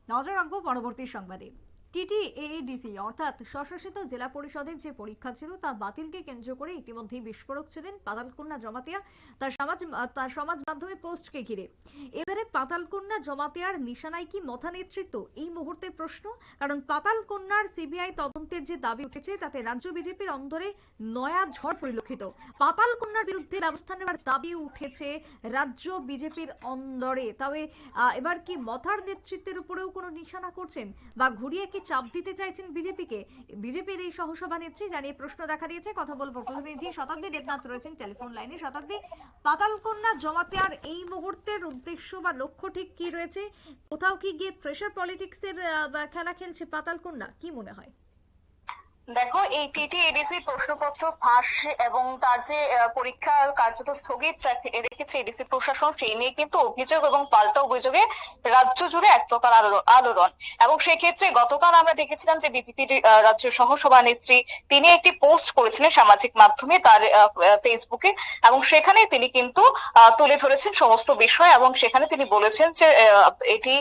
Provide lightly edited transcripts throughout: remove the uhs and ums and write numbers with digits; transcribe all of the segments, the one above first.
নজর রাখবো পরবর্তী সংবাদে। টিটিএডিসি অর্থাৎ স্বশাসিত জেলা পরিষদের যে পরীক্ষা ছিল তা বাতিলকে কেন্দ্র করে ইতিমধ্যেই বিস্ফোরক ছিলেন পাতালকন্যা জমাতিয়া তার সমাজ মাধ্যমে পোস্টকে ঘিরে। এবারে পাতালকন্যা জমাতিয়ার নিশানায় কি মথা নেতৃত্ব, এই মুহূর্তে প্রশ্ন। কারণ পাতালকন্যার সিবিআই তদন্তের যে দাবি উঠেছে তাতে রাজ্য বিজেপির অন্দরে নয়া ঝড় পরিলক্ষিত। পাতালকন্যার বিরুদ্ধে ব্যবস্থা নেওয়ার দাবি উঠেছে রাজ্য বিজেপির অন্দরে। তবে এবার কি মথার নেতৃত্বের উপরেও কোনো নিশানা করছেন বা ঘুরিয়ে কি চাপ দিতে চাইছেন বিজেপিকে বিজেপির এই সহসভানেত্রী, জানিয়ে প্রশ্ন দেখা দিয়েছে। কথা বলবো প্রতিনিধি শতাব্দী দেবনাথ রয়েছেন টেলিফোন লাইনে। শতাব্দী, পাতালকন্যা জমাতিয়ার এই মুহূর্তের উদ্দেশ্য বা লক্ষ্য ঠিক কি রয়েছে? কোথাও কি গিয়ে প্রেশার পলিটিক্সের খেলা খেলছে পাতালকন্যা, কি মনে হয়? দেখো, এই টিটিএডিসি প্রশ্নপত্র ফাঁস এবং তার যে পরীক্ষা কার্যত স্থগিত রেখেছে এডিসি প্রশাসন, সেই নিয়ে কিন্তু অভিযোগ এবং পাল্টা অভিযোগে রাজ্য জুড়ে এক প্রকার আলোড়ন। এবং সেক্ষেত্রে গতকাল আমরা দেখেছিলাম যে বিজেপির রাজ্য সহসভানেত্রী তিনি একটি পোস্ট করেছিলেন সামাজিক মাধ্যমে, তার ফেসবুকে, এবং সেখানে তিনি কিন্তু তুলে ধরেছেন সমস্ত বিষয়। এবং সেখানে তিনি বলেছেন যে এটি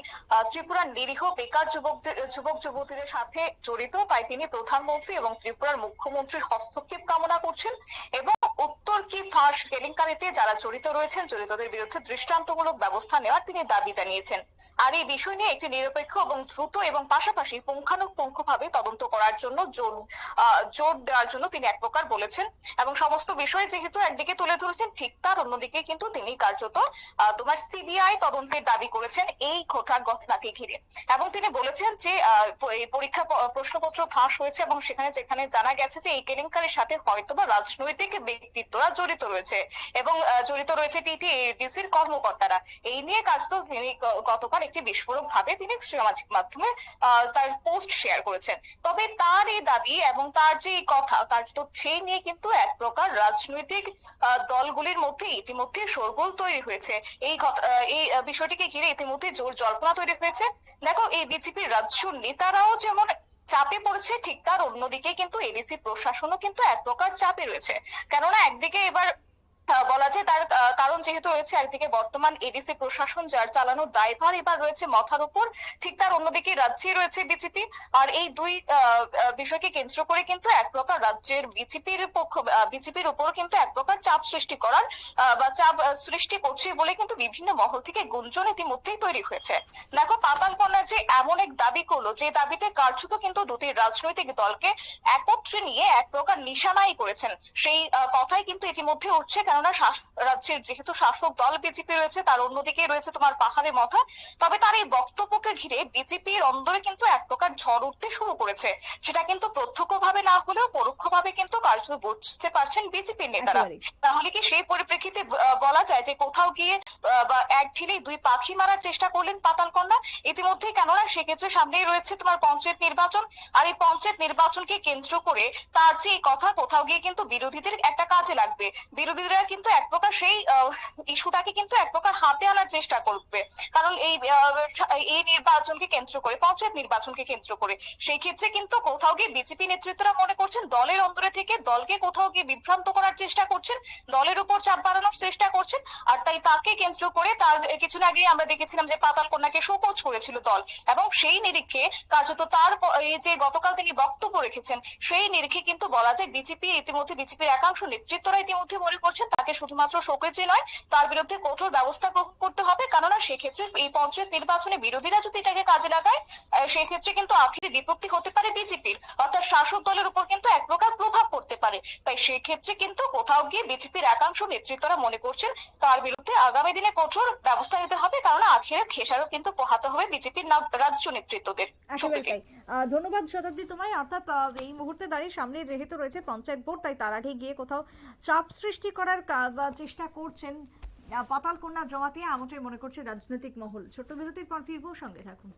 ত্রিপুরার নিরীহ বেকার যুবক যুবতীদের সাথে জড়িত, তাই তিনি প্রধানমন্ত্রী এবং ত্রিপুরার মুখ্যমন্ত্রীর হস্তক্ষেপ কামনা করছেন এবং উত্তর কি ফাঁস কেলেঙ্কারিতে যারা জড়িত রয়েছেন জড়িতদের বিরুদ্ধে দৃষ্টান্তমূলক ব্যবস্থা নেওয়ার তিনি দাবি জানিয়েছেন। আর এই বিষয় নিয়ে একটি নিরপেক্ষ এবং দ্রুত এবং পাশাপাশি পুঙ্খানুপুঙ্খভাবে তদন্ত করার জন্য জোর দেওয়ার জন্য তিনি এক প্রকার বলেছেন। এবং সমস্ত বিষয় যেহেতু একদিকে তুলে ধরেছেন, ঠিক তার অন্যদিকে কিন্তু তিনি কার্যত তোমার সিবিআই তদন্তের দাবি করেছেন এই ঘটনাকে ঘিরে। এবং তিনি বলেছেন যে এই পরীক্ষা প্রশ্নপত্র ফাঁস হয়েছে এবং সেখানে যেখানে জানা গেছে যে এই কেলেঙ্কারির সাথে হয়তোবা রাজনৈতিক ব্যক্তিত্বরা জড়িত রয়েছে এবং জড়িত রয়েছে টিটিএডিসির কর্মকর্তারা। এই নিয়ে কার্যত তিনি গতকাল একটি বিস্ফোরক ভাবে তিনি সামাজিক মাধ্যমে তার পোস্ট শেয়ার করেছেন। তবে তার এই দাবি এবং তার যে কথা কার্যত সেই নিয়ে কিন্তু এক প্রকার রাজনৈতিক দলগুলির মধ্যে ইতিমধ্যে শোরগোল তৈরি হয়েছে। এই বিষয়টিকে ঘিরে ইতিমধ্যে জোর জল্পনা তৈরি হয়েছে। দেখো, এই বিজেপির রাজ্য নেতারাও যেমন চাপে পড়েছে, ঠিক তার অন্যদিকে কিন্তু এডিসি প্রশাসনও কিন্তু এক প্রকার চাপে রয়েছে। কেননা একদিকে এবার বলা যায় তার কারণ যেহেতু রয়েছে, একদিকে বর্তমান এডিসি প্রশাসন যার চালানোর দায়ভার এবার রয়েছে মাথার উপর, ঠিক তার অন্যদিকে রাজ্যে রয়েছে বিজেপি। আর এই দুই বিষয়কে কেন্দ্র করে কিন্তু এক প্রকার রাজ্যের বিজেপির উপর কিন্তু এক প্রকার চাপ সৃষ্টি করার বা চাপ সৃষ্টি করছে বলে কিন্তু বিভিন্ন মহল থেকে গুঞ্জন ইতিমধ্যেই তৈরি হয়েছে। দেখো, পাতালকন্যা যে এমন এক দাবি করলো যে দাবিতে কার্যত কিন্তু দুটি রাজনৈতিক দলকে একত্রে নিয়ে এক প্রকার নিশানাই করেছেন, সেই কথাই কিন্তু ইতিমধ্যে উঠছে। কেননা রাজ্যের যেহেতু শাসক দল বিজেপি রয়েছে, তার অন্যদিকে রয়েছে তোমার পাহাড়ে মথা। তবে তার এই বক্তব্যকে ঘিরে বিজেপির অন্দরে কিন্তু এক প্রকার ঝড় উঠতে শুরু করেছে। সেটা কিন্তু প্রত্যক্ষভাবে না হলেও পরোক্ষভাবে কিন্তু কার্যত বুঝতে পারছেন বিজেপির নেতারা। তাহলে কি সেই পরিপ্রেক্ষিতে বলা যায় যে কোথাও গিয়ে বা এক ঢিলেই দুই পাখি মারার চেষ্টা করলেন পাতালকন্যা ইতিমধ্যে। কেননা সেক্ষেত্রে সামনেই রয়েছে তোমার পঞ্চায়েত নির্বাচন। আর এই পঞ্চায়েত নির্বাচনকে কেন্দ্র করে তার যে কথা কোথাও গিয়ে কিন্তু বিরোধীদের একটা কাজে লাগবে। বিরোধীরা কিন্তু এক প্রকার সেই ইস্যুটাকে কিন্তু এক প্রকার হাতে আনার চেষ্টা করবে। কারণ এই নির্বাচনকে কেন্দ্র করে, পঞ্চায়েত নির্বাচনকে কেন্দ্র করে, সেই ক্ষেত্রে কিন্তু কোথাও গিয়ে বিজেপি নেতৃত্বরা মনে করছেন দলের অন্তরে থেকে দলকে কোথাও গিয়ে বিভ্রান্ত করার চেষ্টা করছেন, দলের উপর চাপ বাড়ানোর চেষ্টা করছেন। আর তাই তাকে কেন্দ্র করে তার কিছুদিন আগে আমরা দেখেছিলাম যে পাতালকন্যাকে শোকজ করেছিল দল। এবং সেই নিরিখে কার্যত তার এই যে গতকাল তিনি বক্তব্য রেখেছেন, সেই নিরিখে কিন্তু বলা যায় বিজেপির একাংশ নেতৃত্বরা ইতিমধ্যে মনে করছেন তাকে শুধুমাত্র শোকজই নয়, তার বিরুদ্ধে কঠোর ব্যবস্থা গ্রহণ করতে হবে। কেননা সেক্ষেত্রে এই পঞ্চায়েত নির্বাচনে বিরোধীরা যদি এটাকে কাজে লাগায়, সেক্ষেত্রে কিন্তু আখেরে বিপত্তি হতে পারে বিজেপির, অর্থাৎ শাসক দলের উপর কিন্তু এক প্রকার প্রভাব পড়তে পারে। তাই সেক্ষেত্রে কিন্তু কোথাও গিয়ে বিজেপির একাংশ নেতৃত্বরা মনে করছেন তার বিরুদ্ধে আগামী দিনে কঠোর ব্যবস্থা নিতে হবে। কারণ আখেরে খেসারত কিন্তু পোহাতে হবে বিজেপির রাজ্য নেতৃত্বদের। ধন্যবাদ শতাব্দী তোমায়। অর্থাৎ এই মুহূর্তে দাঁড়িয়ে সামনে যেহেতু রয়েছে পঞ্চায়েত ভোট, তাই তার আগে গিয়ে কোথাও চাপ সৃষ্টি করার চেষ্টা করছেন পাতালকন্যা জমাতিয়া, এমনটাই মনে করছে রাজনৈতিক মহল। ছোট্ট বিরতির পর ফিরবো, সঙ্গে থাকুন।